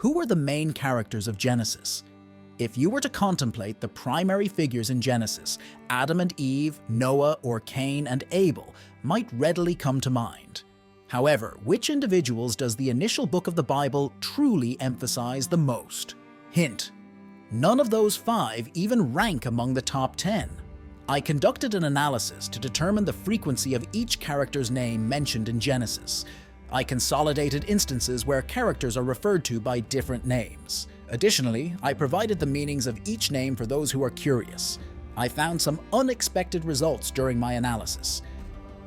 Who are the main characters of Genesis? If you were to contemplate the primary figures in Genesis, Adam and Eve, Noah, or Cain and Abel might readily come to mind. However, which individuals does the initial book of the Bible truly emphasize the most? Hint: none of those 5 even rank among the top 10. I conducted an analysis to determine the frequency of each character's name mentioned in Genesis. I consolidated instances where characters are referred to by different names. Additionally, I provided the meanings of each name for those who are curious. I found some unexpected results during my analysis.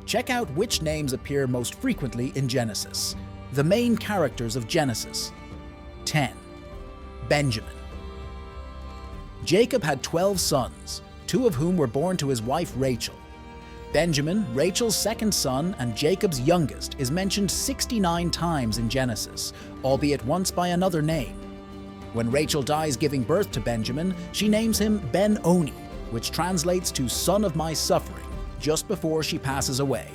Check out which names appear most frequently in Genesis. The main characters of Genesis. 10. Benjamin. Jacob had 12 sons, 2 of whom were born to his wife Rachel. Benjamin, Rachel's second son and Jacob's youngest, is mentioned 69 times in Genesis, albeit once by another name. When Rachel dies giving birth to Benjamin, she names him Ben-Oni, which translates to son of my suffering, just before she passes away.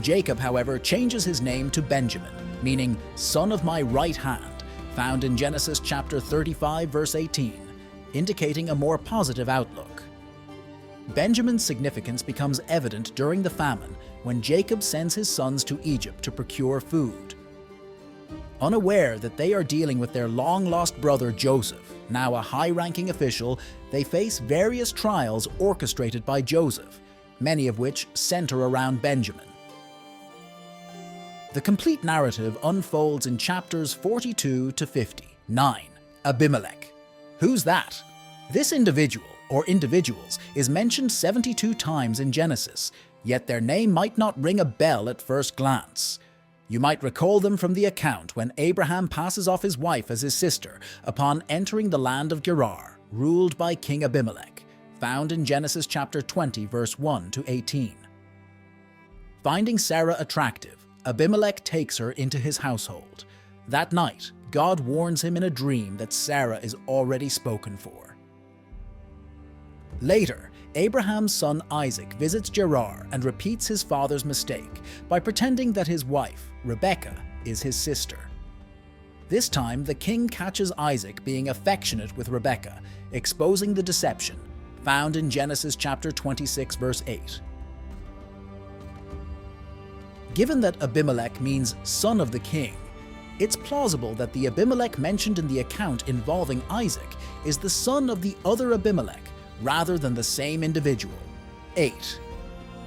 Jacob, however, changes his name to Benjamin, meaning son of my right hand, found in Genesis chapter 35, verse 18, indicating a more positive outlook. Benjamin's significance becomes evident during the famine when Jacob sends his sons to Egypt to procure food. Unaware that they are dealing with their long-lost brother Joseph, now a high-ranking official, they face various trials orchestrated by Joseph, many of which center around Benjamin. The complete narrative unfolds in chapters 42 to 50. 9. Abimelech. Who's that? This individual, or individuals, is mentioned 72 times in Genesis, yet their name might not ring a bell at first glance. You might recall them from the account when Abraham passes off his wife as his sister upon entering the land of Gerar, ruled by King Abimelech, found in Genesis chapter 20, verse 1 to 18. Finding Sarah attractive, Abimelech takes her into his household. That night, God warns him in a dream that Sarah is already spoken for. Later, Abraham's son Isaac visits Gerar and repeats his father's mistake by pretending that his wife, Rebekah, is his sister. This time, the king catches Isaac being affectionate with Rebekah, exposing the deception, found in Genesis chapter 26, verse 8. Given that Abimelech means son of the king, it's plausible that the Abimelech mentioned in the account involving Isaac is the son of the other Abimelech, rather than the same individual. 8.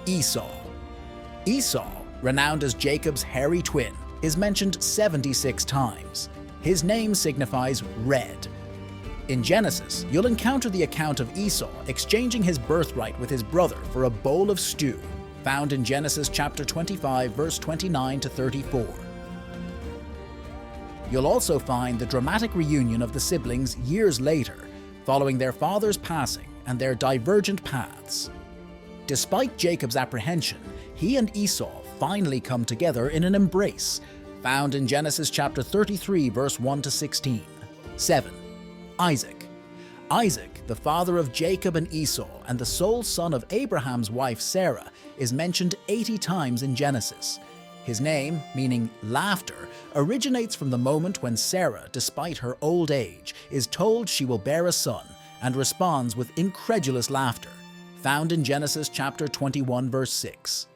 Esau. Esau, renowned as Jacob's hairy twin, is mentioned 76 times. His name signifies red. In Genesis, you'll encounter the account of Esau exchanging his birthright with his brother for a bowl of stew, found in Genesis chapter 25, verse 29 to 34. You'll also find the dramatic reunion of the siblings years later, following their father's passing and their divergent paths. Despite Jacob's apprehension, he and Esau finally come together in an embrace, found in Genesis chapter 33, verse 1 to 16. 7. Isaac. Isaac, the father of Jacob and Esau and the sole son of Abraham's wife Sarah, is mentioned 80 times in Genesis. His name, meaning laughter, originates from the moment when Sarah, despite her old age, is told she will bear a son, and responds with incredulous laughter, found in Genesis chapter 21, verse 6.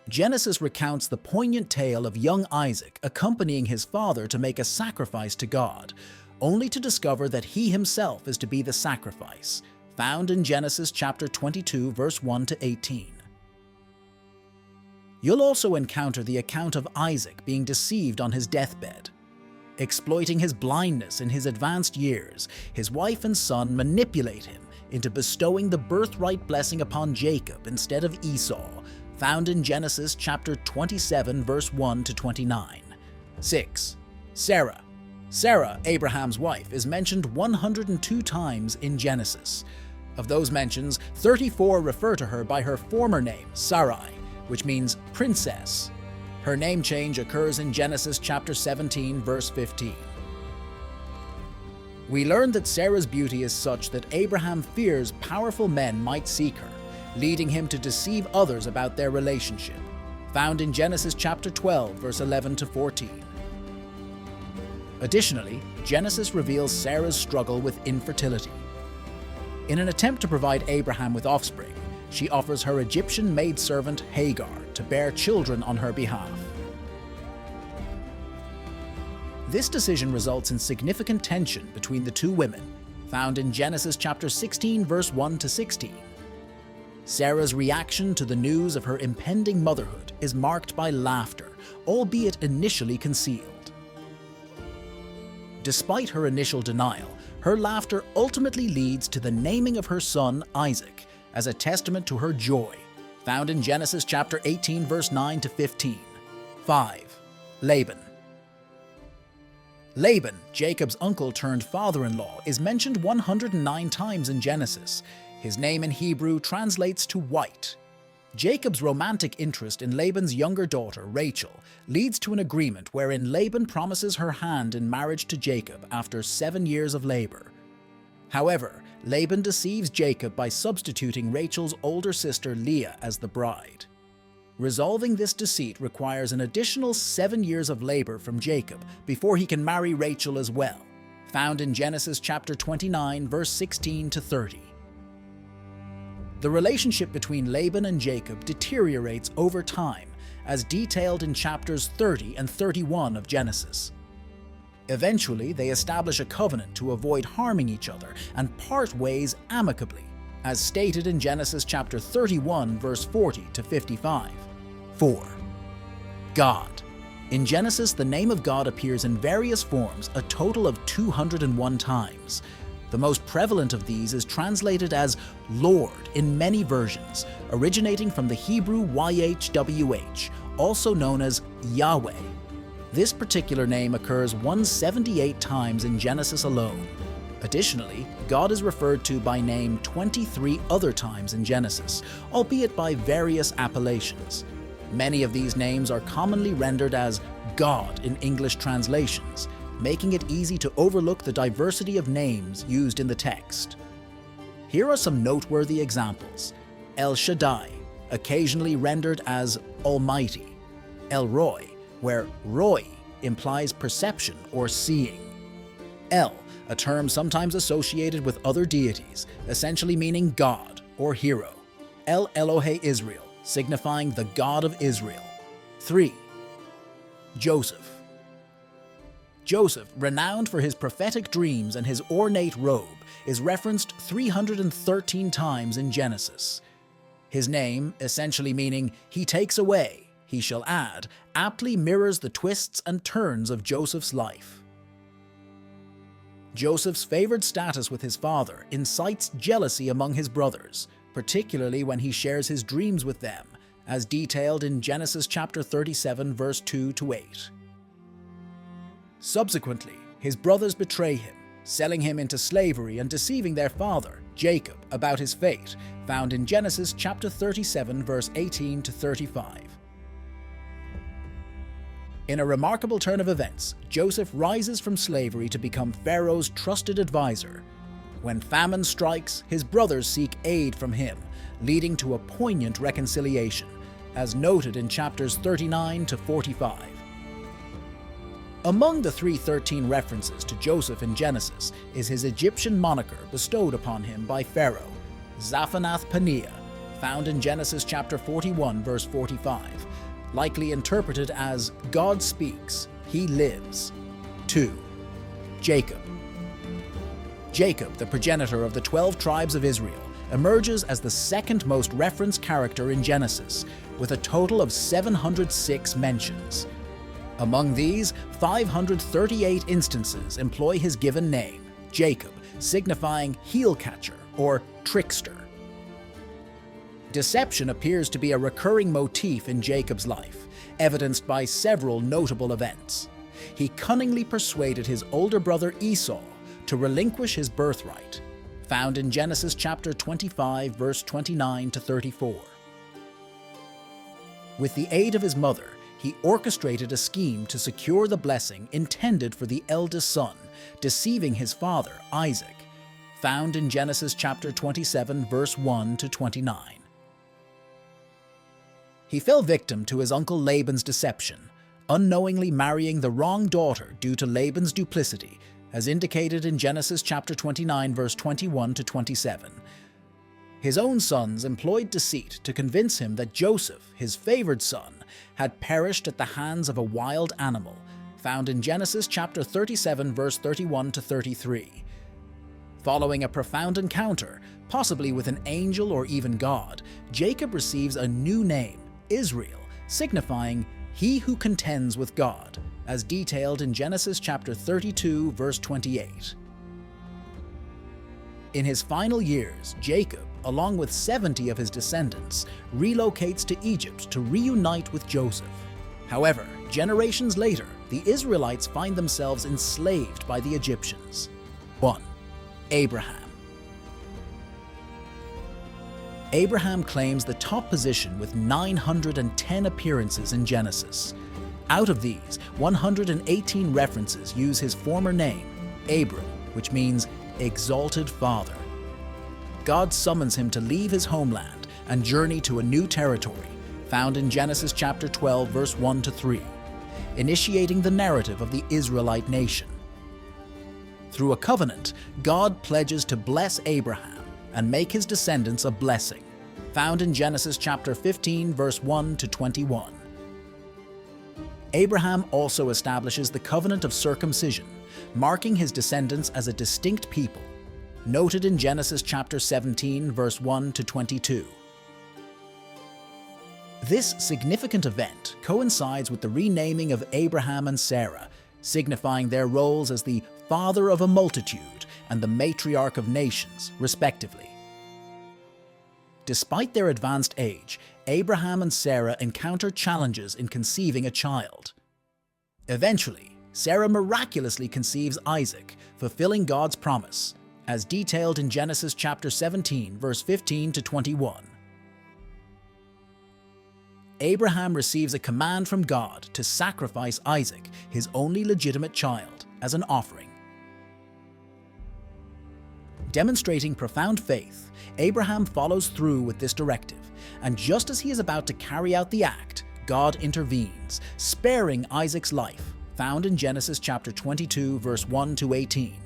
Genesis recounts the poignant tale of young Isaac accompanying his father to make a sacrifice to God, only to discover that he himself is to be the sacrifice, found in Genesis chapter 22, verse 1 to 18. You'll also encounter the account of Isaac being deceived on his deathbed. Exploiting his blindness in his advanced years, his wife and son manipulate him into bestowing the birthright blessing upon Jacob instead of Esau, found in Genesis chapter 27, verse 1 to 29. 6. Sarah. Sarah, Abraham's wife, is mentioned 102 times in Genesis. Of those mentions, 34 refer to her by her former name, Sarai, which means princess. Her name change occurs in Genesis chapter 17, verse 15. We learn that Sarah's beauty is such that Abraham fears powerful men might seek her, leading him to deceive others about their relationship, found in Genesis chapter 12, verse 11 to 14. Additionally, Genesis reveals Sarah's struggle with infertility. In an attempt to provide Abraham with offspring, she offers her Egyptian maidservant Hagar to bear children on her behalf. This decision results in significant tension between the two women, found in Genesis chapter 16, verse 1 to 16. Sarah's reaction to the news of her impending motherhood is marked by laughter, albeit initially concealed. Despite her initial denial, her laughter ultimately leads to the naming of her son Isaac as a testament to her joy, found in Genesis chapter 18, verse 9 to 15. 5. Laban. Laban, Jacob's uncle turned father-in-law, is mentioned 109 times in Genesis. His name in Hebrew translates to white. Jacob's romantic interest in Laban's younger daughter, Rachel, leads to an agreement wherein Laban promises her hand in marriage to Jacob after 7 years of labor. However, Laban deceives Jacob by substituting Rachel's older sister Leah as the bride. Resolving this deceit requires an additional 7 years of labor from Jacob before he can marry Rachel as well, found in Genesis chapter 29, verse 16 to 30. The relationship between Laban and Jacob deteriorates over time, as detailed in chapters 30 and 31 of Genesis. Eventually, they establish a covenant to avoid harming each other and part ways amicably, as stated in Genesis chapter 31, verse 40 to 55. 4. God. In Genesis, the name of God appears in various forms a total of 201 times. The most prevalent of these is translated as Lord in many versions, originating from the Hebrew YHWH, also known as Yahweh. This particular name occurs 178 times in Genesis alone. Additionally, God is referred to by name 23 other times in Genesis, albeit by various appellations. Many of these names are commonly rendered as God in English translations, making it easy to overlook the diversity of names used in the text. Here are some noteworthy examples. El Shaddai, occasionally rendered as Almighty. El Roy, where Roy implies perception or seeing. El, a term sometimes associated with other deities, essentially meaning God or hero. El Elohe Israel, signifying the God of Israel. 3. Joseph. Joseph, renowned for his prophetic dreams and his ornate robe, is referenced 313 times in Genesis. His name, essentially meaning "he takes away, he shall add," aptly mirrors the twists and turns of Joseph's life. Joseph's favored status with his father incites jealousy among his brothers, particularly when he shares his dreams with them, as detailed in Genesis chapter 37, verse 2 to 8. Subsequently, his brothers betray him, selling him into slavery and deceiving their father, Jacob, about his fate, found in Genesis chapter 37, verse 18 to 35. In a remarkable turn of events, Joseph rises from slavery to become Pharaoh's trusted advisor. When famine strikes, his brothers seek aid from him, leading to a poignant reconciliation, as noted in chapters 39 to 45. Among the 313 references to Joseph in Genesis is his Egyptian moniker bestowed upon him by Pharaoh, Zaphanath-Paneah, found in Genesis chapter 41, verse 45, likely interpreted as "God speaks, he lives." 2. Jacob. Jacob, the progenitor of the 12 tribes of Israel, emerges as the second most referenced character in Genesis, with a total of 706 mentions. Among these, 538 instances employ his given name, Jacob, signifying heel catcher or trickster. Deception appears to be a recurring motif in Jacob's life, evidenced by several notable events. He cunningly persuaded his older brother Esau to relinquish his birthright, found in Genesis chapter 25, verse 29 to 34. With the aid of his mother, he orchestrated a scheme to secure the blessing intended for the eldest son, deceiving his father, Isaac, found in Genesis chapter 27, verse 1 to 29. He fell victim to his uncle Laban's deception, unknowingly marrying the wrong daughter due to Laban's duplicity, as indicated in Genesis chapter 29, verse 21 to 27. His own sons employed deceit to convince him that Joseph, his favored son, had perished at the hands of a wild animal, found in Genesis chapter 37, verse 31 to 33. Following a profound encounter, possibly with an angel or even God, Jacob receives a new name, Israel, signifying "he who contends with God," as detailed in Genesis chapter 32, verse 28. In his final years, Jacob, along with 70 of his descendants, relocates to Egypt to reunite with Joseph. However, generations later, the Israelites find themselves enslaved by the Egyptians. 1. Abraham. Abraham claims the top position with 910 appearances in Genesis. Out of these, 118 references use his former name, Abram, which means exalted father. God summons him to leave his homeland and journey to a new territory, found in Genesis chapter 12, verse 1 to 3, initiating the narrative of the Israelite nation. Through a covenant, God pledges to bless Abraham and make his descendants a blessing, found in Genesis chapter 15, verse 1 to 21. Abraham also establishes the covenant of circumcision, marking his descendants as a distinct people, noted in Genesis chapter 17, verse 1 to 22. This significant event coincides with the renaming of Abraham and Sarah, signifying their roles as the father of a multitude and the matriarch of nations, respectively. Despite their advanced age, Abraham and Sarah encounter challenges in conceiving a child. Eventually, Sarah miraculously conceives Isaac, fulfilling God's promise, as detailed in Genesis chapter 17, verse 15 to 21. Abraham receives a command from God to sacrifice Isaac, his only legitimate child, as an offering. Demonstrating profound faith, Abraham follows through with this directive, and just as he is about to carry out the act, God intervenes, sparing Isaac's life, found in Genesis chapter 22, verse 1 to 18.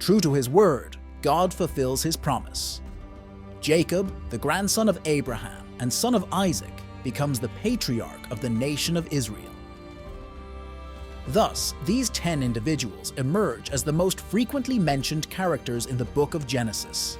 True to his word, God fulfills his promise. Jacob, the grandson of Abraham and son of Isaac, becomes the patriarch of the nation of Israel. Thus, these 10 individuals emerge as the most frequently mentioned characters in the book of Genesis.